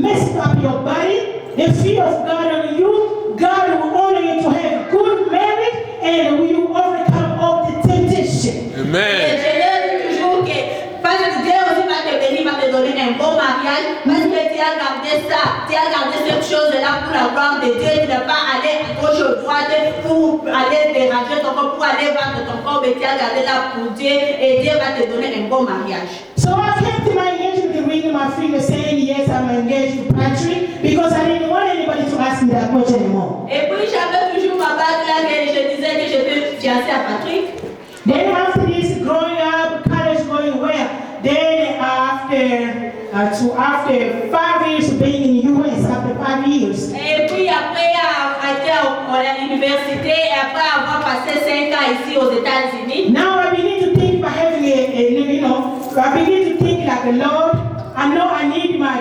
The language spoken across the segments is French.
mess up your body, the fear of God on you, God will honor you to have good marriage and will overcome all the temptation. Amen. Parce que Dieu aussi va te bénir, va te donner un bon mariage, parce que tu as gardé ça, tu as gardé cette chose-là pour la gloire de Dieu, tu n'es pas allé à gauche ou à droite pour aller déranger ton corps, pour aller vendre ton corps, mais tu as gardé là pour Dieu et Dieu va te donner un bon mariage. So I came to my engagement ring on my finger saying, yes, I'm engaged to Patrick, because I didn't want anybody to ask me that question anymore. Et puis j'avais toujours ma bague là que je disais que je peux fiancer à Patrick. Then after this, growing up, college going well. Then after 5 years of being in the US, after 5 years. Et puis après avoir été à l'université et après avoir passé 5 ans ici aux États-Unis. Now I begin to think by having I begin to think like the Lord. I know I need my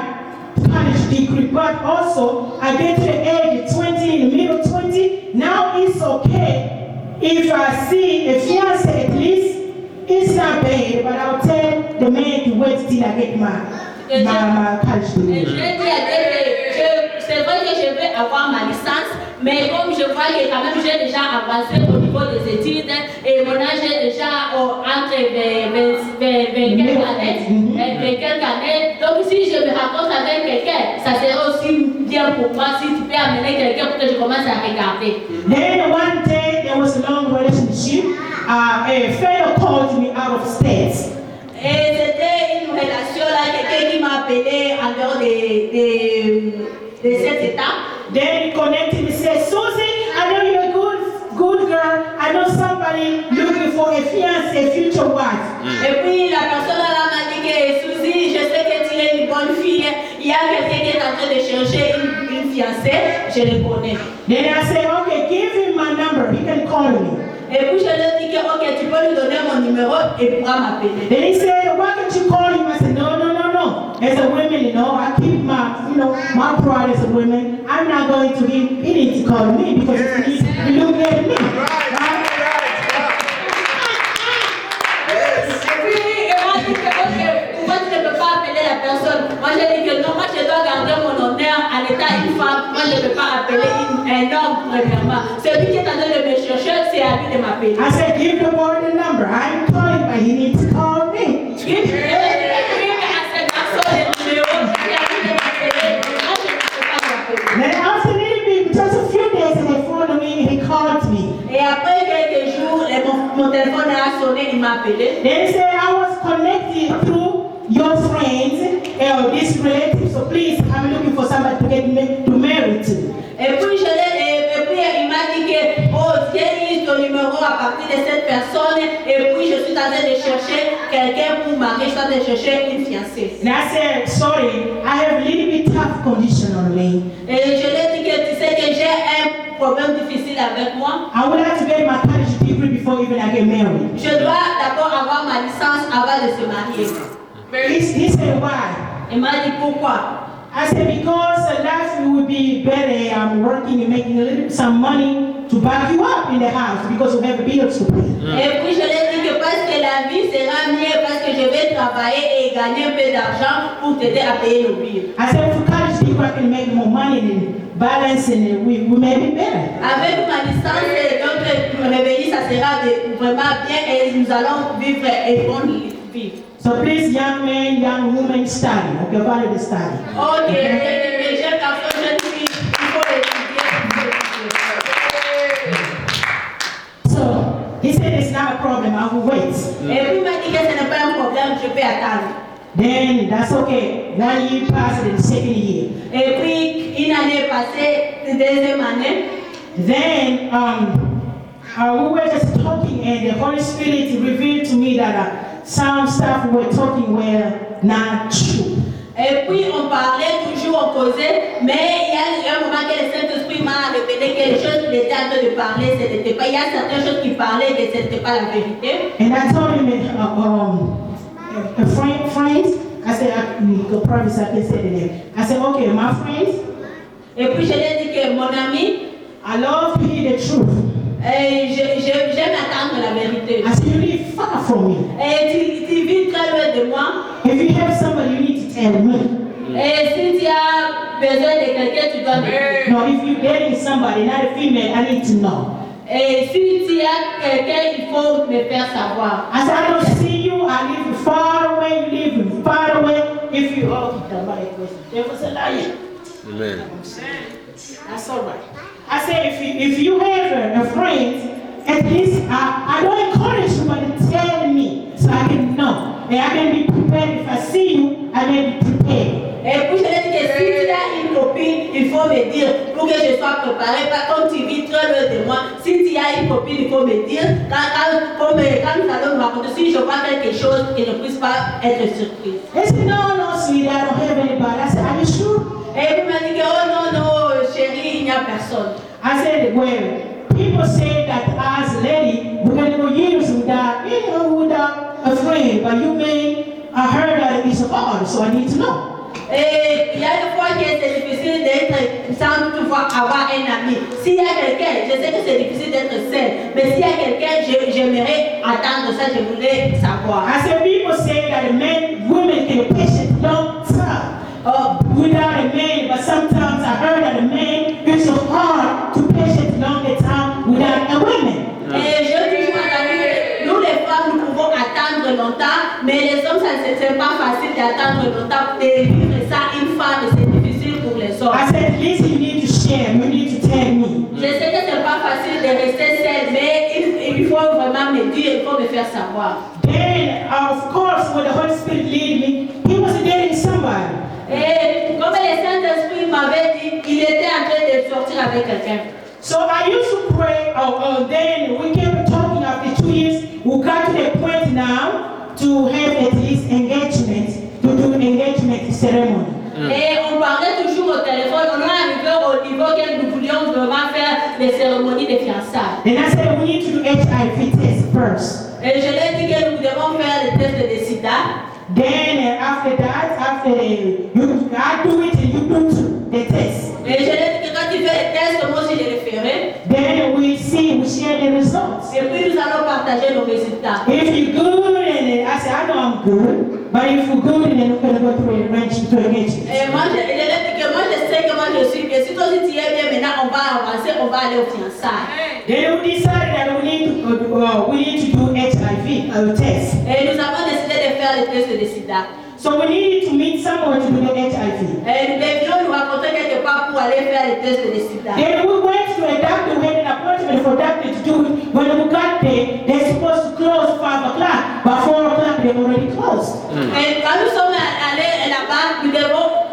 college degree, but also I get to the age of 20, in the middle 20. Now it's okay if I see a fiance at least. It's not bad, but I'll tell the man to wait till I get my college degree. C'est vrai que je vais avoir ma licence, mais comme je vois que quand même j'ai déjà avancé au niveau des études et mon âge est déjà entre 20 quelques années, donc si je me rencontre avec quelqu'un, ça serait aussi bien pour moi si tu peux amener quelqu'un pour que je commence à regarder. Then one day there was a long relationship. A fellow called me out of state. Et c'était une relation là, quelqu'un qui m'a appelé en dehors de cet état. Then he connected me and said, Susie, I know you're a good girl. I know somebody looking for a fiance, a future wife. Et puis la personne là m'a dit que Susie, je sais que tu es une bonne fille. Il y a quelqu'un qui est en train de chercher une fiancée. Je le connais. Then I said, okay, give him my number. He can call me. Et puis je lui ai dit que ok, tu peux lui donner mon numéro et il pourra m'appeler. Then he said, why can't you call him? I said, no. As a woman, I keep my pride as a woman. I'm not going to him. He needs to call me because he's looking at me. Right? Et puis il m'a dit que ok, pourquoi tu ne peux pas appeler la personne? Moi j'ai dit que non, moi je dois garder mon honneur en étant une femme. Moi je ne peux pas appeler un homme premièrement. Celui qui est en train de me chercher, c'est à lui de m'appeler. I said, give the boy the number. I'm calling, but he needs to call me. Then after a little bit, just a few days, and the phone ring, he called me. Et après quelques jours, mon téléphone a sonné, il m'a appelé. Then he said, I was connected through your friends or this relative, so please, I'm looking for somebody to get to marry to. Et puis il m'a dit que j'ai eu ton numéro à partir de cette personne et puis je suis en train de chercher quelqu'un pour marier, je suis en train de chercher une fiancée. And I said, sorry, I have a little bit tough condition on me. Et je lui ai dit que tu sais que j'ai un problème difficile avec moi. I would like to get my college degree before even I get married. Je dois d'abord avoir ma licence avant de se marier. He said, why? Il m'a dit pourquoi? I said, because life would be better. I'm working and making some money to back you up in the house because we have bills to pay. Et puis je lui ai dit que parce que la vie sera mieux parce que je vais travailler et gagner un peu d'argent pour t'aider à payer nos billes. I said, for college people, I can make more money and balance and we may be better. Avec ma licence et notre revenu, ça sera vraiment bien et nous allons vivre une bonne vie. So please, young men, young women, study. Okay, value the study. Ok, les jeunes garçons, jeunes filles, il faut étudier. So he said it's not a problem. I will wait. Et puis il m'a dit que ce n'est pas un problème, je peux attendre. Then that's okay. 1 year passed and the second year. Et puis une année passée, deuxième année. Then we were just talking and the Holy Spirit revealed to me that some stuff we were talking were not true. Et puis on parlait toujours, on causait, mais il y a un moment que le Saint-Esprit m'a révélé que les choses qu'il était en train de parler, ce n'était pas. Il y a certaines choses qu'il parlait et ce n'était pas la vérité. And I told him a friend, I said, I promise I can say the name. I said, okay, my friends. Et puis je lui ai dit que mon ami, I love to hear the truth. J'aime attendre la vérité. I said, you live far from me. Et tu vis très loin de moi. If you have somebody, you need to tell me. Et si tu as besoin de quelqu'un, tu dois me dire. No, if you're dating somebody, not a female, I need to know. Et si tu as quelqu'un, il faut me faire savoir. I said, I don't see you. I live far away. You live far away. If you, oh, devil's a liar. Amen. That's all right. I said, if you have a friend, at least I don't encourage you, but tell me so I can know. And I can be prepared. If I see you, I may be prepared. Et puis je l'ai dit que si tu as une copine, il faut me dire pour que je sois préparée. Pas comme tu vis très loin de moi. Si tu as une copine, il faut me dire. Quand nous allons nous raconter, si je vois quelque chose, que je ne puisse pas être surprise. They said, no, sweetie, I don't have anybody. I said, are you sure? Et puis il m'a dit que oh non, chérie, il n'y a personne. I said, well, people say that as a lady, we're going to go years without a friend. But you may, I heard that it's hard, so I need to know. Et il y a des fois que c'est difficile d'être sans toutefois avoir un ami. S'il y a quelqu'un, je sais que c'est difficile d'être seul, mais s'il y a quelqu'un, j'aimerais attendre ça, je voulais savoir. I said, people say that women can patient long time without a man, but sometimes I heard that a man is so hard to patient longer time without a woman. Et je dis toujours que nous les femmes, nous pouvons attendre longtemps, mais les hommes, c'est pas facile d'attendre longtemps. De vivre ça, une femme, c'est difficile pour les hommes. I said, listen, you need to share, you need to tell me. Je sais que c'est pas facile de rester seule, mais il faut vraiment me dire, il faut me faire savoir. Then, of course, when the Holy Spirit lead me, he was dating somebody. Et comme le Saint-Esprit m'avait dit, il était en train de sortir avec quelqu'un. So I used to pray, then we kept talking after 2 years. We got to the point now to have at least engagement, to do an engagement ceremony. Et on parlait toujours au téléphone, on est arrivé au niveau que nous voulions vraiment faire les cérémonies de fiançailles. And I said, we need to do HIV test first. Et je lui ai dit que nous devons faire le test de sida. Then after that, I do it and you do too, the test. Et je lui ai dit que quand tu fais le test, moi aussi je le ferai. Then we share the results. Et puis nous allons partager nos résultats. If you're good, and I said, I know I'm good, but if you're good, then we're going to go through a range to engagement. Et moi, je lui ai dit que moi je sais que moi je suis bien. Si toi aussi tu es bien, maintenant on va avancer, on va aller au fiançailles. Then we decided that we need to do HIV test. Et nous avons décidé de faire le test de sida. So we needed to meet someone to do the HIV. Et nous devions nous rencontrer quelque part pour aller faire le test de sida. Then we went to a doctor, we had an appointment for doctor to do it. When we got there, they're supposed to close 5 o'clock, but 4 o'clock they've already closed. Et quand nous sommes allés là-bas, nous devons,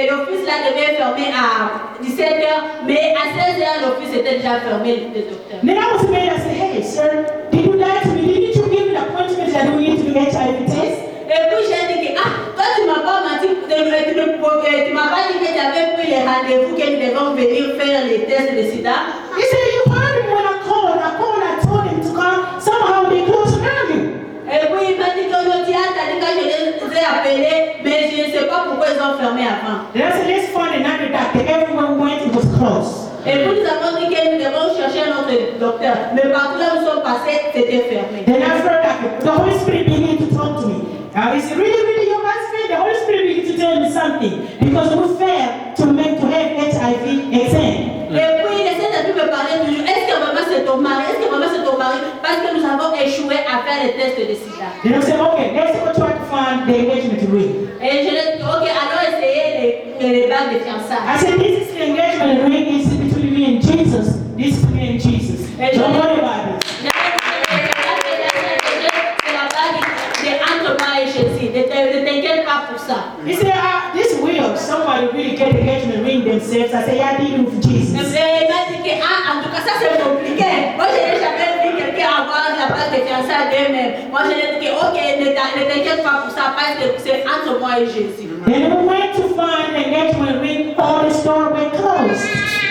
l'office là devait fermer à 17h, mais à 16h l'office était déjà fermé, le docteur. Then I was amazed. I said, hey, sir, did you lie to me? Didn't you give me an appointment that we need to do HIV test? Et puis j'ai dit que, toi tu m'as pas menti, tu m'as pas dit que tu avais pris les rendez-vous que nous devons venir faire les tests de sida. He said, you heard him when I called. I told him to come. Somehow they closed early. Et puis il m'a dit qu'aujourd'hui, quand je les ai appelés, mais je ne sais pas pourquoi ils ont fermé avant. Then I said, let's find another doctor. Everywhere we went, it was closed. Et puis nous avons dit que nous devons chercher notre docteur, mais partout là où nous sommes passés, c'était fermé. Then after that, the Holy Spirit began to talk to me. Is it really your husband? The Holy Spirit began to tell me something because we failed to have HIV exam. Et puis il essaie de me parler toujours. Est-ce que vraiment c'est ton mari? Est-ce que vraiment c'est ton mari? Parce que nous avons échoué à faire les tests de sida. Then I said, okay, let's go try to find the engagement ring. Et je lui ai dit, ok, allons essayer les bagues de fiançailles. I said, this is the engagement ring. It's between me and Jesus. This is me and Jesus. Don't worry about it. C'est la bague entre moi et Jésus. Ne t'inquiète pas pour ça. He said, this will somebody really get the engagement ring themselves. I said, yeah, I did it with Jesus. Et il m'a dit que, en tout cas, ça c'est compliqué. Moi, je n'ai jamais vu quelqu'un avoir la bague de fiançailles d'eux-mêmes. Moi, je lui ai dit que, ok, ne t'inquiète pas pour ça, parce que c'est entre moi et Jésus. Then we went to find the engagement ring. All the stores were closed.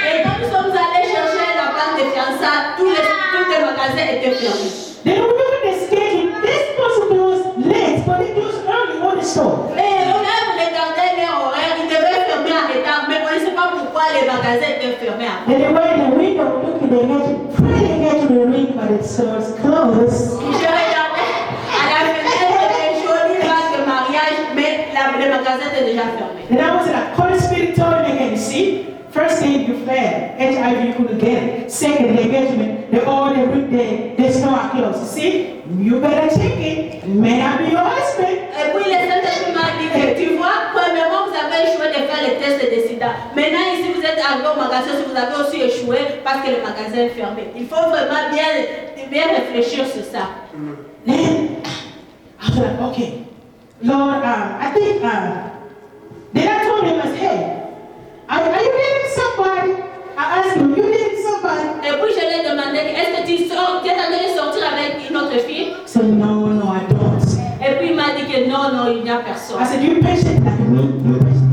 Et quand nous sommes allés chercher la bague de fiançailles, tous les magasins étaient fermés. Then we looked at the schedule. This supposed to close late, but it closed early on the store. Et on a regardé les horaires, ils devaient fermer en retard, mais on ne sait pas pourquoi les magasins étaient fermés avant. Then they were in the window looking at the engagement, pretty engagement ring, but it stores closed. Je regardais à la fenêtre des jolies bagues de mariage, mais le magasin était déjà déjà fermé. Then I was like, Holy Spirit told me again, see, first thing you failed, HIV you couldn't get it. Second, the engagement, the store are closed. See, you better check it. It may not be your husband. Et puis le Saint-Esprit m'a dit que, tu vois, premièrement, vous avez échoué de faire le test de sida. Maintenant, ici, vous êtes arrivé au magasin, vous avez aussi échoué parce que le magasin est fermé. Il faut vraiment bien réfléchir sur ça. Then I was like, okay, Lord, I think, then I told him, I said, hey, are you dating somebody? I asked him, you dating somebody? Et puis je lui ai demandé, est-ce que tu es en train de sortir avec une autre fille? He said, no, I don't. Et puis il m'a dit que non, il n'y a personne. I said, you're patient like me. You're patient.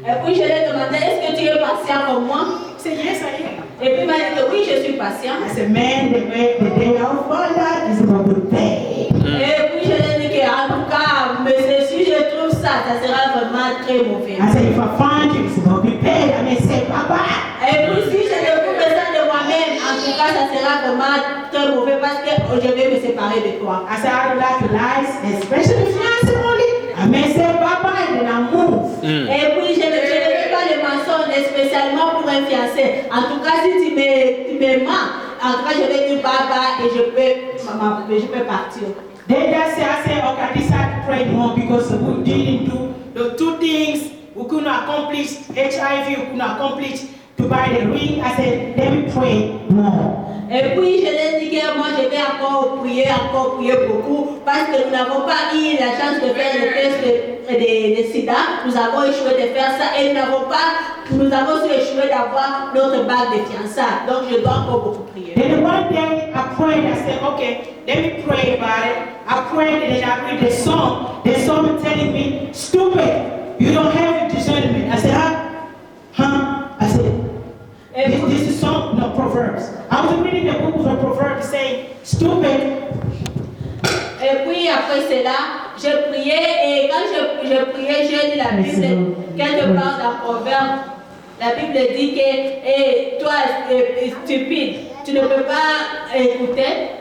Et puis je lui ai demandé, est-ce que tu es patient comme moi? He said, yes, I am. Et puis il m'a dit que oui, je suis patient. I said, man, the day I found out is going to be bad. Et puis je lui ai dit que en tout cas, mais si je trouve ça, ça sera vraiment très mauvais. I said, if I find you, it's going to be bad. I may say, bye-bye. Et puis si je découvre ça de moi-même, en tout cas, ça sera vraiment très mauvais parce que je vais me séparer de toi. I said, I don't like lies, especially fiancé only. I may say bye-bye and then I move. Et puis je ne fais pas les mensonges, spécialement pour un fiancé. En tout cas, si tu me mens, en tout cas, je vais dire bye-bye et je peux partir. Then I said, okay, I decided to pray more because we didn't do the two things we couldn't accomplish, HIV we couldn't accomplish to buy the ring. I said, let me pray more. Et puis je l'ai dit que moi je vais encore prier beaucoup parce que nous n'avons pas eu la chance de faire le test de sida. Nous avons échoué de faire ça et nous avons aussi échoué d'avoir notre bague de fiançailles. Donc je dois encore beaucoup prier. Then one day I prayed, I said, okay, let me pray about it. I prayed and then I read the song. The song telling me, stupid, you don't have a discernment. I said, huh? I said, this is song, no, Proverbs. I was reading the book of Proverbs saying, stupid. Et puis après cela, je priais et quand je priais, j'ai lu la Bible. Quand je parle d'un proverbe, la Bible dit que toi, stupide, tu ne peux pas écouter.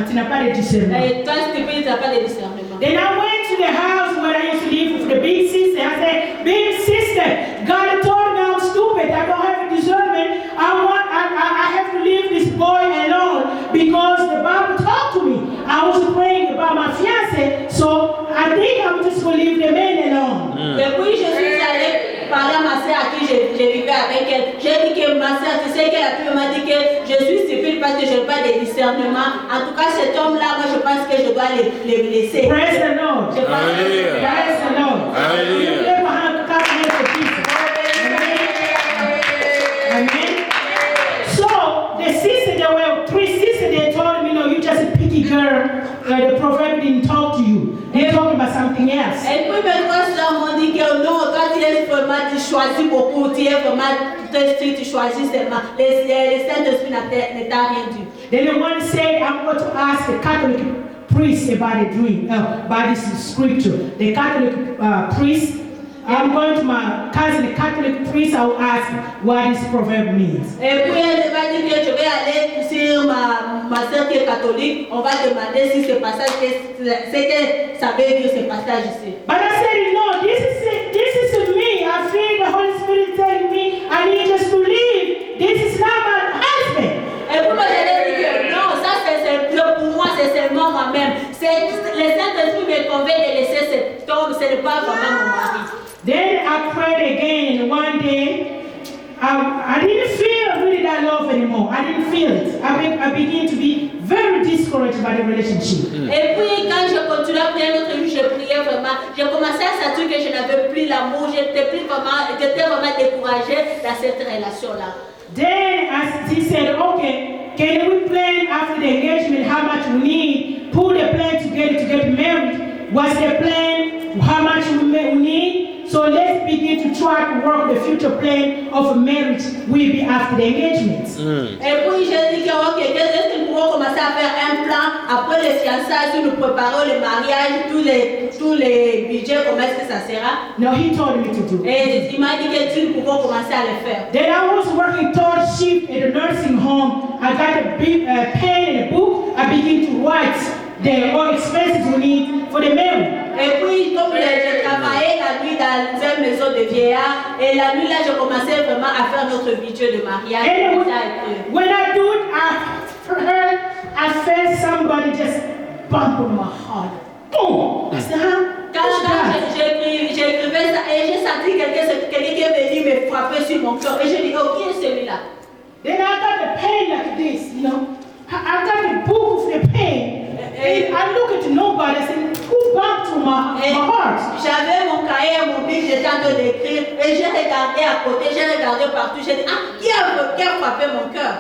Tu n'as pas de discernement. Et toi, stupide, tu n'as pas de discernement. Then I went to the house where I used to live with the big sister. I said, big sister, God told me I'm stupid. I don't have a discernment. I have to leave this boy alone because the Bible talked to me. I was praying about my fiancé, so I think I'm just going to leave the man alone. Depuis, je suis allée parler à ma soeur à qui je vivais avec elle. J'ai dit que ma soeur, tu sais qu'elle a pu m'a dit que je suis stupide parce que je n'ai pas de discernement. En tout cas, cet homme-là, moi, je pense que je dois le laisser. Praise the Lord. Je pense que Praise the Lord. Hallelujah. You never have to come here for Jesus. Amen. So the sister, there were three sisters. They told me, no, you just a picky girl. The proverb didn't talk to you. They're talking about something else. et puis mes trois soeurs m'ont dit que non, toi tu es vraiment, tu choisis beaucoup, tu es vraiment très strict, tu choisis seulement. Le Saint-Esprit ne t'a rien dit. Then the one said, I'm going to ask the Catholic priest about a dream, about this scripture. The Catholic priest, I'm going to my cousin, the Catholic priest, I will ask what this proverb means. Et puis elle m'a dit que je vais aller sur ma soeur qui est catholique, on va demander si ce passage, ce que ça veut dire ce passage ici. But I said, no, this is me. I feel the Holy Spirit telling me I need just to leave. This is not my husband. Et puis moi je lui ai dit que non, ça pour moi c'est seulement moi-même. Le Saint-Esprit me convainc de laisser cet homme, ce n'est pas vraiment mon mari. Then I prayed again, and one day I didn't feel really that love anymore. I didn't feel it. I began to be very discouraged by the relationship. Et puis quand je continuais à prier notre jour, je priais vraiment. J'ai commencé à sentir que je n'avais plus l'amour, j'étais vraiment découragée dans cette relation-là. Then he said, okay, can we plan after the engagement how much we need? Put the plan together to get married. What's the plan? How much we need? So let's begin to try to work the future plan of marriage will be after the engagement. Et puis j'ai dit que ok, est-ce que nous pouvons commencer à faire un plan après les fiançailles, si nous préparons le mariage, tous les budgets, comment est-ce que ça sera? No, he told me to do it. Et il m'a dit que nous pouvons commencer à le faire. Then I was working third shift at a nursing home. I got a big pen and a book. I began to write the all expenses we need for the marriage. Et puis, comme j'ai travaillé la nuit dans une maison de vieillards, et la nuit là, j'ai commencé vraiment à faire notre rituel de mariage. And Ça a été- when I do it, I felt somebody just bump on my heart. Boom! I said, huh? Quand j'écrivais ça, et j'ai senti quelqu'un qui est venu me frapper sur mon cœur. Et j'ai dit, oh, qui est celui-là? Then I got the pain like this, you know. I got the book of the pain. And I look at nobody. I said, who bumped to my heart? J'avais mon cahier, mon bic, j'étais en train d'écrire. Et j'ai regardé à côté, j'ai regardé partout. J'ai dit, ah, qui a frappé mon cœur?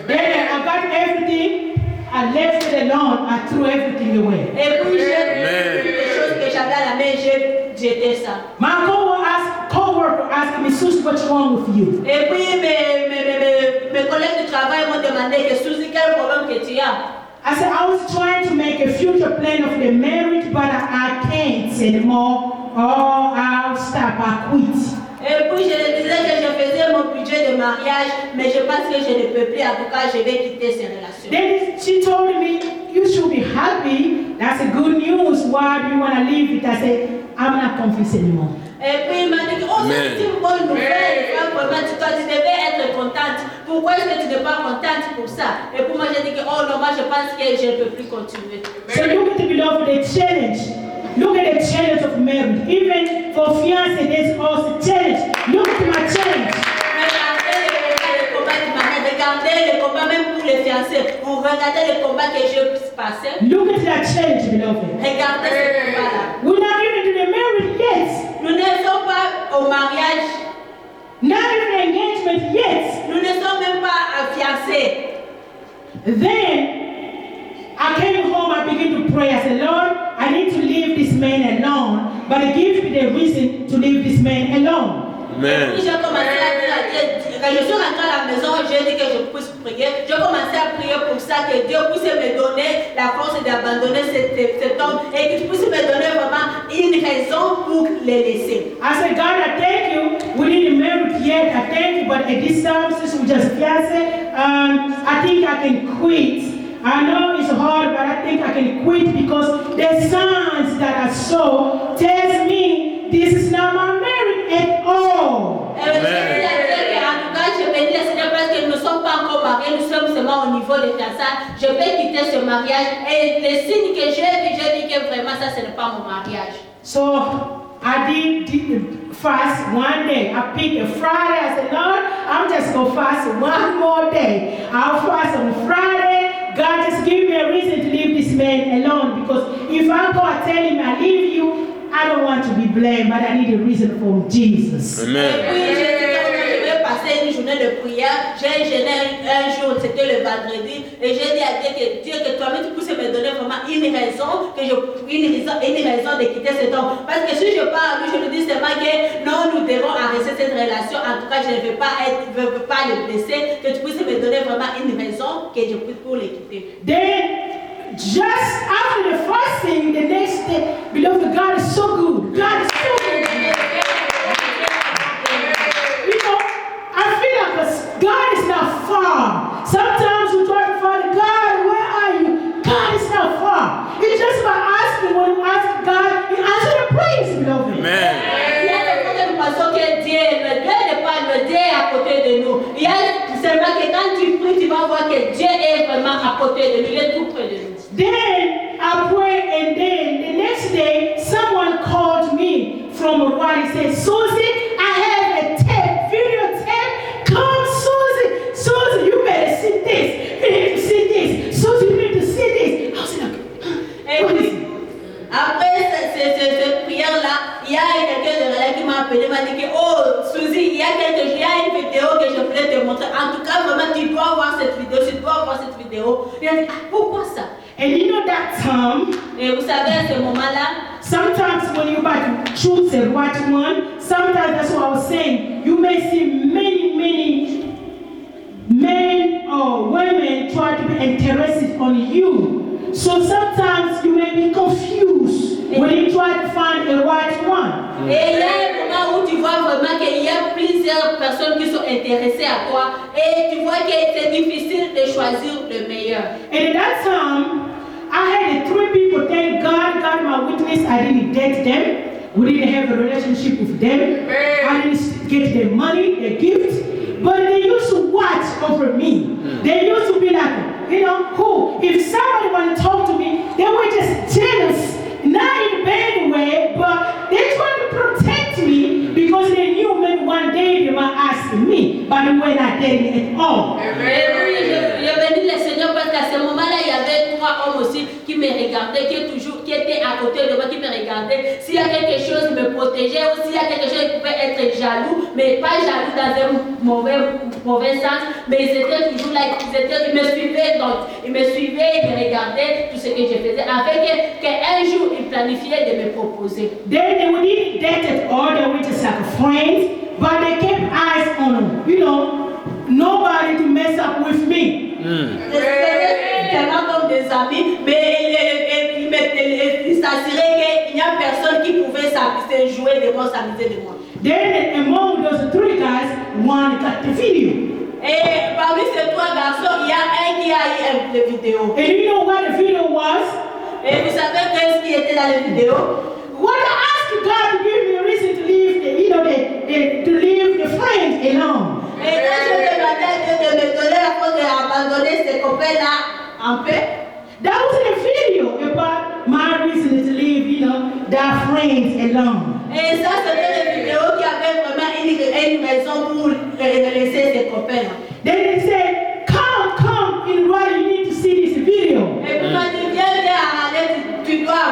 Then I got everything. I left it alone. I threw everything away. Et puis j'ai pris les choses que j'avais à la main, j'ai jeté ça. My co-worker asked me, Susie, what's wrong with you? Et puis mes collègues de travail m'ont demandé que Suzy, quel problème que tu as? I said, I was trying to make a future plan of the marriage, but I can't anymore. Oh, I'll stop. I quit. Et puis je lui disais que je faisais mon budget de mariage, mais je pense que je ne peux plus, en tout cas je vais quitter ces relations. Then she told me, you should be happy. That's a good news. Why do you want to leave it? I said, I'm not confused anymore. Et puis il m'a dit, oh c'est une bonne nouvelle, vraiment, tu devais être contente. Pourquoi est-ce que tu n'es pas contente pour ça? Et puis moi j'ai dit que, oh non, moi je pense que je ne peux plus continuer. So look at the beloved, the challenge. Look at the challenge of marriage. Even for fiancé, there's also challenge. Look at my challenge. Regardez les combats, même pour les fiancés. Vous regardez les combats que je passais. Look at that challenge, beloved. Regardez ces combats-là. We're not even to the marriage yet. Nous ne sommes pas au mariage. Not even engagement yet. Nous ne sommes même pas fiancés. Then I came home, I began to pray. I said, Lord, I need to leave this man alone, but give me the reason to leave this man alone. Amen. Puis j'ai commencé à dire à Dieu, quand je suis rentrée à la maison, j'ai dit que je puisse prier. J'ai commencé à prier pour ça, que Dieu puisse me donner la force d'abandonner cet homme et qu'il puisse me donner vraiment une raison pour le laisser. I said, God, I thank you. We didn't marry yet. I thank you, but at this time, since we just fiancé, I think I can quit. I know it's hard, but I think I can quit because the signs that I saw tells me this is not my marriage at all. En tout cas, je vais dire, Seigneur, parce que nous ne sommes pas encore mariés, nous sommes seulement au niveau des fiançailles. Je vais quitter ce mariage et les signes que j'ai vu que vraiment ça, ce n'est pas mon mariage. So I did fast one day. I picked a Friday. I said, Lord, I'm just going to fast one more day. I'll fast on Friday. God just give me a reason to leave this man alone, because if I go and tell him I leave you, I don't want to be blamed, but I need a reason from Jesus. Amen. Et puis je vais passer une journée de prière. J'ai gêné un jour, c'était le vendredi, et j'ai dit à Dieu que toi-même tu puisses me donner vraiment une raison de quitter cet homme. Parce que si je pars à lui, je lui dis seulement que non, nous devons arrêter cette relation. En tout cas, je ne veux pas le blesser. Que tu puisses me donner vraiment une raison que je puisse pour le quitter. Then, just after the fasting, the next day, beloved, God is so good. God is so good. You know, I feel like God is not far. Sometimes we try to find God, where are you? God is not far. It's just by asking. When you ask God, He answers the prayers, beloved. Amen. Il y a des fois que nous pensons que Dieu n'est pas le Dieu est à côté de nous. Il y a seulement que quand tu pries, tu vas voir que Dieu est vraiment à côté de nous. Il est tout près de nous. Then I pray, and then the next day, someone called me from Rwanda. He said, Susie, I have a tape, video tape. Come, Susie. Susie, you better see this. You need to see this. Susie, you need to see this. I was like, what is it? Après cette prière-là, il y a quelqu'un de relais qui m'a appelé, m'a dit que, oh, Suzy, il y a une vidéo que je voulais te montrer. En tout cas, vraiment, tu dois voir cette vidéo, Il a dit, ah, pourquoi ça? And you know that time, Et vous savez, à ce moment-là, sometimes when you're about to choose the right one, sometimes that's what I was saying, you may see many men or women try to be interested on you. So sometimes you may be confused when you try to find the right one. Et il y a un moment où tu vois vraiment qu'il y a plusieurs personnes qui sont intéressées à toi et tu vois que c'est difficile de choisir le meilleur. And at that time, I had 3 people, thank God, God my witness, I didn't date them. We didn't have a relationship with them. I didn't get their money, their gift. But they used to watch over me. They used to be like, you know, who? If somebody want to talk to me, they were just jealous. Not in a bad way, but they tried to protect me because they knew maybe one day they might ask me, but they were not dating at all. Je bénis le Seigneur parce qu'à ce moment-là, il y avait 3 hommes aussi qui me regardaient, qui étaient à côté de moi, qui me regardaient. S'il y a quelque chose, ils me protégeaient, ou s'il y a quelque chose, ils pouvaient être jaloux, mais pas jaloux dans un mauvais sens, mais ils étaient toujours là, ils me suivaient, donc ils me suivaient, ils me regardaient, tout ce que je faisais, avec qu'un jour, ils planifiaient de me proposer. They didn't date at all, they were just like friends, but they kept eyes on them, you know, nobody to mess up with me. C'était tellement comme des amis, mais ils s'assuraient qu'il n'y a personne qui pouvait jouer de moi, s'amuser de moi. Then among those 3 guys, one got the video. Et parmi ces 3 garçons, il y a un qui a eu une vidéo. And you know what the video was? Et vous savez qu'est-ce qui était dans la vidéo? When I asked God to give me a reason to leave to leave the friends alone. Et quand je demandais à Dieu de me donner la force d'abandonner ces copains-là en paix, that was in a video about my reason to leave, you know, their friends alone. et ça c'était une vidéo qui avait vraiment une raison pour laisser ses copains-là. Then they said, come in Raleigh, you need to see this video. Et puis m'a dit, viens à Raleigh, tu dois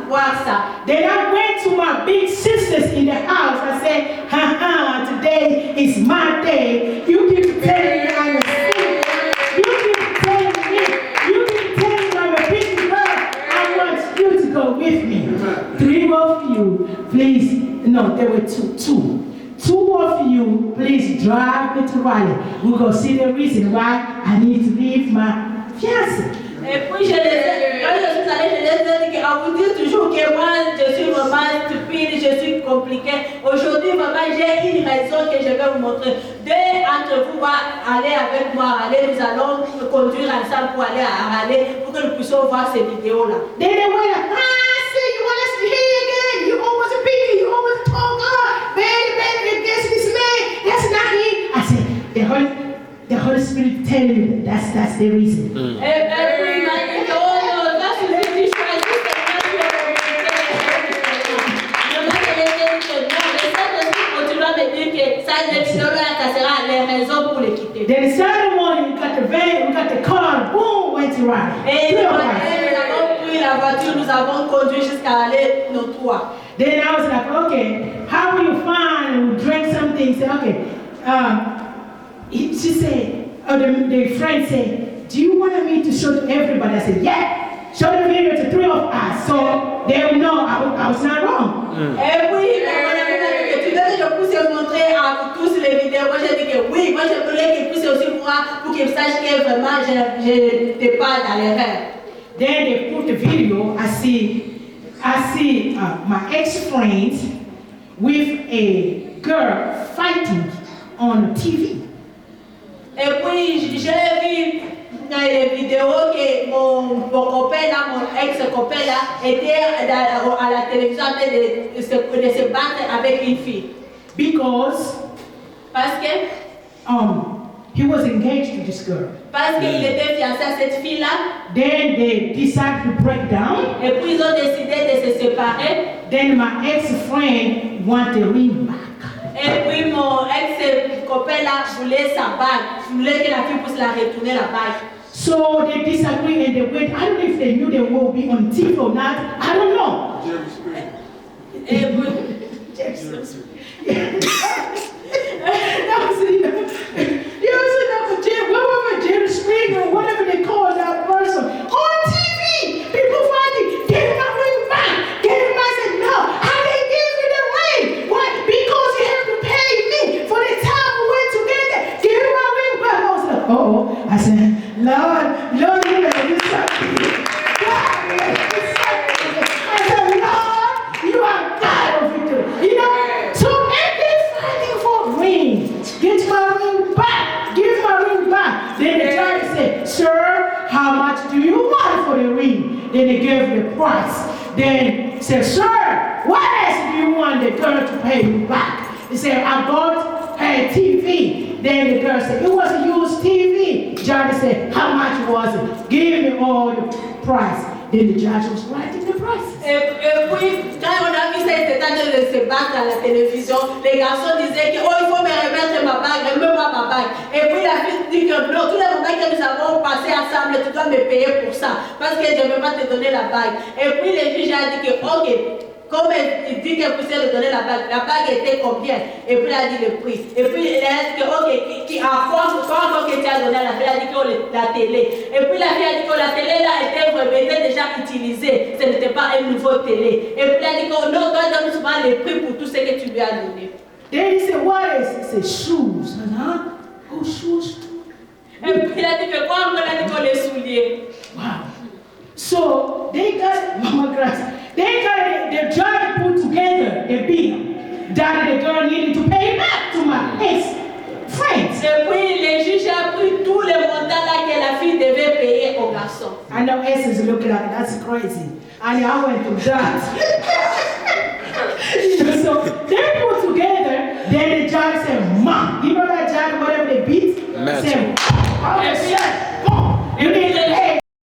voir ça. Then I went to my big sisters in the house. I said, today is my day. You keep telling me I'm a sick. You keep telling me I'm a big girl. I want you to go with me. 3 of you, please. No, there were 2. 2 of you, please drive me to Raleigh. We'll go see the reason why I need to leave my fiancé. Et puis quand je suis allée, je les ai dit qu'on vous dit toujours que moi je suis vraiment stupide, je suis compliquée. Aujourd'hui vraiment j'ai une raison que je vais vous montrer. 2 entre vous vont aller avec moi, nous allons conduire ensemble pour aller à Raleigh pour que nous puissions voir ces vidéos-là. Then they were like, see, you want us to hear you again? You always a biggie, you always talk, baby, against this man. That's not me. I said, the Holy Spirit telling me that's the reason. Et puis il m'a dit, oh non, ça suffit, tu choisis seulement tu es me dire que ça, les vidéos-là, ça sera les raisons pour les quitter. Then the Saturday morning, we got the van, we got the car, boom, went to ride. Et le matin, nous avons pris la voiture, nous avons conduit jusqu'à aller nos 3. Then I was like, okay, how will you find? We drank something. Said, okay. She said, the friend said, do you want me to show to everybody? I said, yeah. Show the video to 3 of us, so they will know I was not wrong. Et puis, tu veux que je puisse montrer à vous tous les vidéos? Moi, j'ai dit que oui, moi, je voulais qu'ils puissent aussi voir pour qu'ils sachent que vraiment, je n'étais pas dans l'erreur. Then they put the video. I see my ex-friend with a girl fighting on TV. Et puis, j'ai vu dans les vidéos que mon copain là, mon ex-copain là, était à la télévision en train de se battre avec une fille. Parce que he was engaged to this girl. Parce qu'il était fiancé à cette fille-là. Then they decided to break down. Et puis ils ont décidé de se séparer. Then my ex-friend wanted a ring back. Et puis mon ex-copain là voulait sa bague. Voulait que la fille puisse la retourner la bague. So they disagreed and they went. I don't know if they knew they will be on TV or not. I don't know. Et puis, Jerry Springer or whatever they call that person on TV. People fighting. Give him my ring back. Give him. I said no. I didn't give you the ring. Why? Because you have to pay me for the time we went together. Give him my ring back. I was like, oh. I said, Lord, you better do something. I said, Lord, you are God of Then they gave the price. Then said, sir, what else do you want the girl to pay you back? He said, I bought her TV. Then the girl said, it was a used TV. Johnny said, how much was it? Give me all the price. Then the judge was writing the price. Et puis, quand on a vu cet état de se battre à la télévision, les garçons disaient que, oh, il faut me remettre ma bague, remets-moi ma bague. Et puis la fille dit que non, tous les moments que nous avons passé ensemble, tu dois me payer pour ça, parce que je ne peux pas te donner la bague. Et puis le juge a dit que, ok, comme il dit qu'elle puisse lui donner la bague était combien? Et puis il a dit le prix. Et puis il a dit que, ok, à quoi que tu as donné à la fille? Elle a dit que la télé. Et puis la fille a dit que la télé là était déjà utilisée. Ce n'était pas un nouveau télé. Et puis elle a dit que non, toi donne souvent le prix pour tout ce que tu lui as donné. Then he said, what is it? He said, shoes. Huh? Oh, shoes. Et puis il a dit que quoi? On a dit que les souliers. Wow. So they got Mama Grass. They got the judge put together the bill that the girl needed to pay back to my ex-friends. Et puis le juge a pris tous les montants là que la fille devait payer au garçon. I know S is looking like that's crazy. And I went through that.